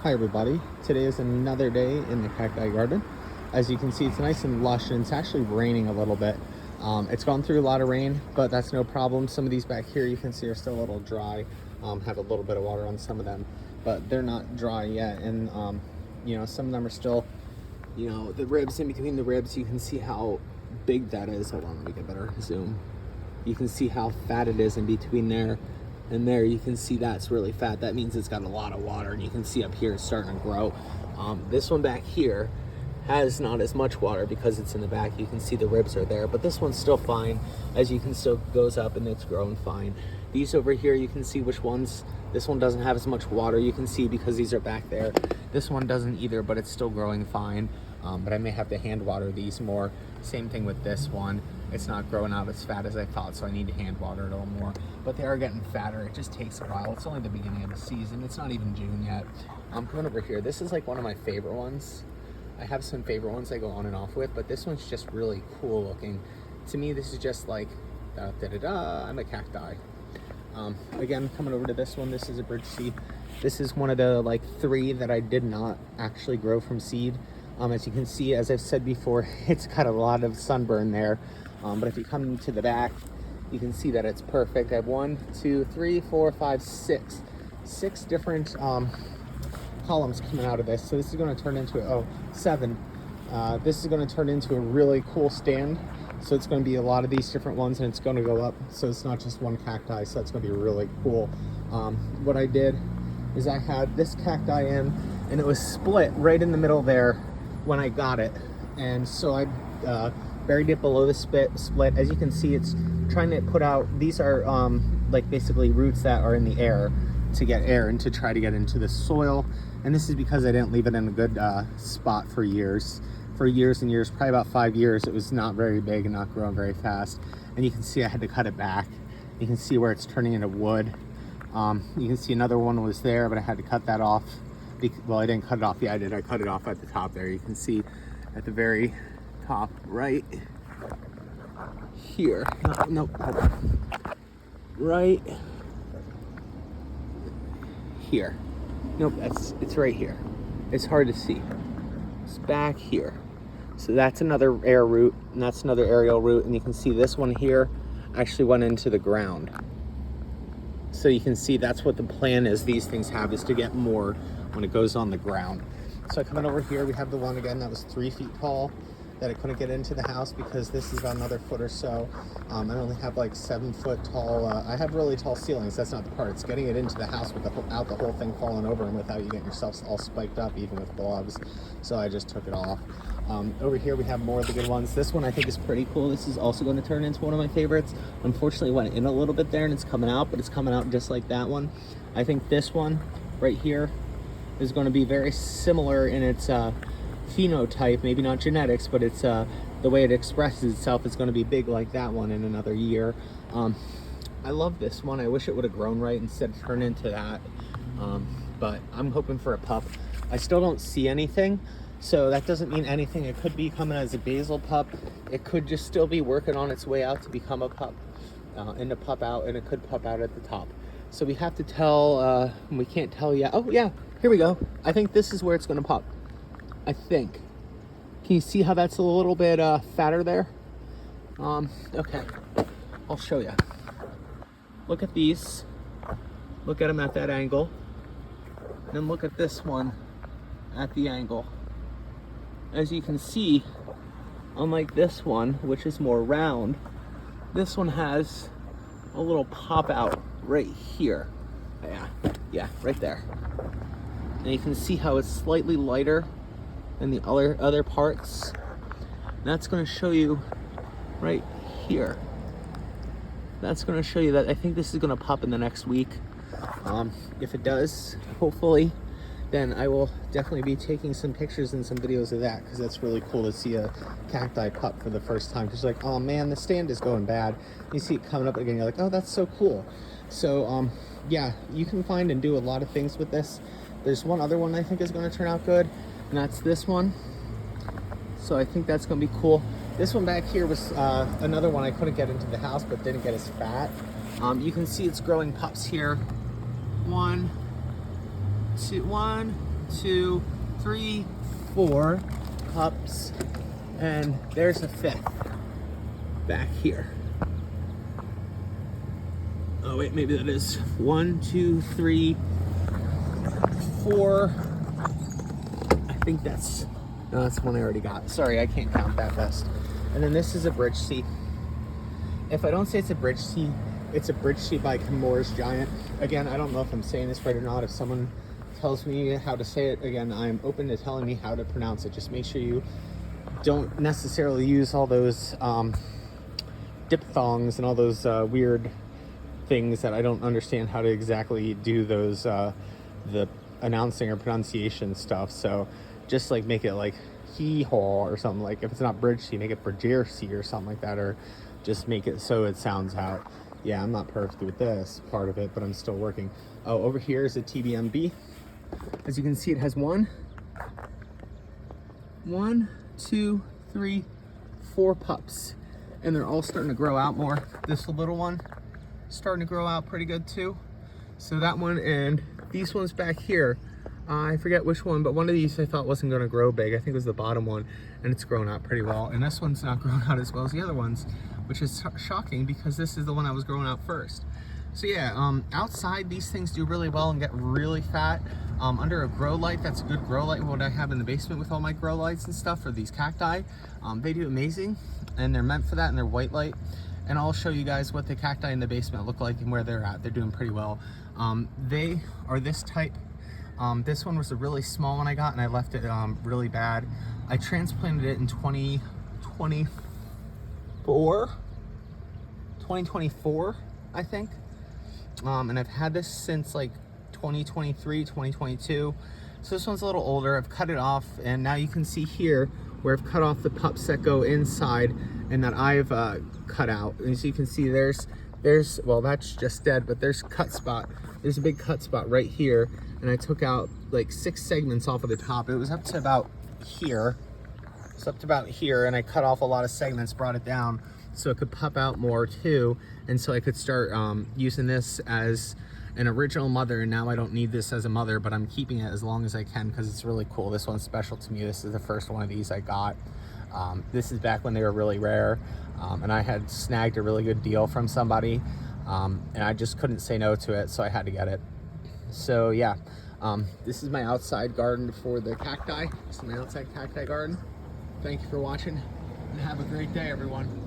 Hi everybody, today is another day in the cacti garden. As you can see, it's nice and lush and it's actually raining a little bit. It's gone through a lot of rain, but that's no problem. Some of these back here you can see are still a little dry, have a little bit of water on some of them, but they're not dry yet. And you know, some of them are still, you know, the ribs, in between the ribs, you can see how big that is. Hold on, let me get better zoom. You can see how fat it is in between there and there. You can see that's really fat. That means it's got a lot of water, and you can see up here it's starting to grow. This one back here has not as much water because it's in the back. You can see the ribs are there, but this one's still fine. As you can still goes up and it's growing fine. These over here, you can see which ones. This one doesn't have as much water, you can see, because these are back there. This one doesn't either, but it's still growing fine. But I may have to hand water these more. Same thing with this one. It's not growing out as fat as I thought, so I need to hand water it a little more. But they are getting fatter. It just takes a while. It's only the beginning of the season. It's not even June yet. I'm coming over here. This is like one of my favorite ones. I have some favorite ones I go on and off with, but this one's just really cool looking. To me, this is just like, I'm a cacti. Again, coming over to this one, this is a bridge seed. This is one of the like 3 that I did not actually grow from seed. As you can see, as I've said before, it's got a lot of sunburn there. But if you come to the back, you can see that it's perfect. I have 1, 2, 3, 4, 5, 6 different columns coming out of this. So this is going to turn into 7. This is going to turn into a really cool stand. So it's going to be a lot of these different ones, and it's going to go up. So it's not just one cacti. So that's going to be really cool. What I did is I had this cacti in, and it was split right in the middle there when I got it. And so I buried it below the split. As you can see, it's trying to put out, these are like basically roots that are in the air to get air and to try to get into the soil. And this is because I didn't leave it in a good spot for years and years, probably about 5 years. It was not very big and not growing very fast. And you can see I had to cut it back. You can see where it's turning into wood. You can see another one was there, but I had to cut that off. Well, I didn't cut it off. Yeah, I did. I cut it off at the top there. You can see at the very top right here. No, hold on. Right here. Nope, it's right here. It's hard to see. It's back here. So that's another air root, and that's another aerial root, and you can see this one here actually went into the ground. So you can see that's what the plan is. These things have, is to get more when it goes on the ground. So coming over here, we have the one again that was 3 feet tall that I couldn't get into the house because this is about another foot or so. I only have like 7 foot tall. I have really tall ceilings. That's not the part. It's getting it into the house without the whole thing falling over and without you getting yourself all spiked up, even with gloves. So I just took it off. Over here we have more of the good ones. This one I think is pretty cool. This is also going to turn into one of my favorites. Unfortunately, it went in a little bit there and it's coming out, but it's coming out just like that one. I think this one right here is going to be very similar in its phenotype, maybe not genetics, but it's the way it expresses itself is going to be big like that one in another year. I love this one. I wish it would have grown right instead of turned into that. But I'm hoping for a pup. I still don't see anything, so that doesn't mean anything. It could be coming as a basal pup. It could just still be working on its way out to become a pup, and to pup out, and it could pup out at the top. So we have to tell, we can't tell yet. Oh yeah, here we go. I think this is where it's gonna pup. I think. Can you see how that's a little bit fatter there? Okay, I'll show you. Look at these. Look at them at that angle. Then look at this one at the angle. As you can see, unlike this one, which is more round, this one has a little pop out right here. Yeah, right there. And you can see how it's slightly lighter than the other parts. And that's going to show you right here. That's going to show you that I think this is going to pop in the next week. If it does, hopefully, then I will definitely be taking some pictures and some videos of that, because that's really cool to see a cacti pup for the first time. Because you're like, oh man, the stand is going bad. You see it coming up again, you're like, oh, that's so cool. So yeah, you can find and do a lot of things with this. There's one other one I think is going to turn out good, and that's this one. So I think that's going to be cool. This one back here was another one I couldn't get into the house, but didn't get as fat. You can see it's growing pups here. 1, 2, 2, 3, 4 pups, and there's a 5th back here. Oh wait, maybe that is 1, 2, 3, 4. I think that's, no, that's one I already got. Sorry, I can't count that best. And then this is a bridge seat. If I don't say it's a bridge seat, it's a bridge seat by Kimura's Giant. Again, I don't know if I'm saying this right or not. If someone tells me how to say it, again, I'm open to telling me how to pronounce it. Just make sure you don't necessarily use all those diphthongs and all those weird things that I don't understand how to exactly do those, the announcing or pronunciation stuff. So just like make it like hee-haw or something. Like if it's not bridge seat, make it bridgercy or something like that, or just make it so it sounds out. Yeah, I'm not perfect with this part of it, but I'm still working. Oh, over here is a TBMB. As you can see, it has 1, 2, 3, 4 pups, and they're all starting to grow out more. This little one starting to grow out pretty good too. So that one, and these ones back here, I forget which one, but one of these I thought wasn't going to grow big. I think it was the bottom one, and it's grown out pretty well. And this one's not grown out as well as the other ones, which is shocking because this is the one I was growing out first. So yeah, outside these things do really well and get really fat. Under a grow light, that's a good grow light, what I have in the basement with all my grow lights and stuff for these cacti. They do amazing, and they're meant for that, and they're white light. And I'll show you guys what the cacti in the basement look like and where they're at. They're doing pretty well. They are this type. This one was a really small one I got, and I left it really bad. I transplanted it in 2024, I think. And I've had this since like 2023, 2022. So this one's a little older. I've cut it off, and now you can see here where I've cut off the pups that go inside and that I've cut out. And as you can see, there's, well, that's just dead, but there's cut spot. There's a big cut spot right here, and I took out like 6 segments off of the top. It was up to about here. It's up to about here, and I cut off a lot of segments, brought it down so it could pup out more too, and so I could start using this as an original mother. And now I don't need this as a mother, but I'm keeping it as long as I can because it's really cool. This one's special to me. This is the first one of these I got. This is back when they were really rare, and I had snagged a really good deal from somebody, and I just couldn't say no to it, so I had to get it. So yeah, this is my outside garden for the cacti. This is my outside cacti garden. Thank you for watching, and have a great day, everyone.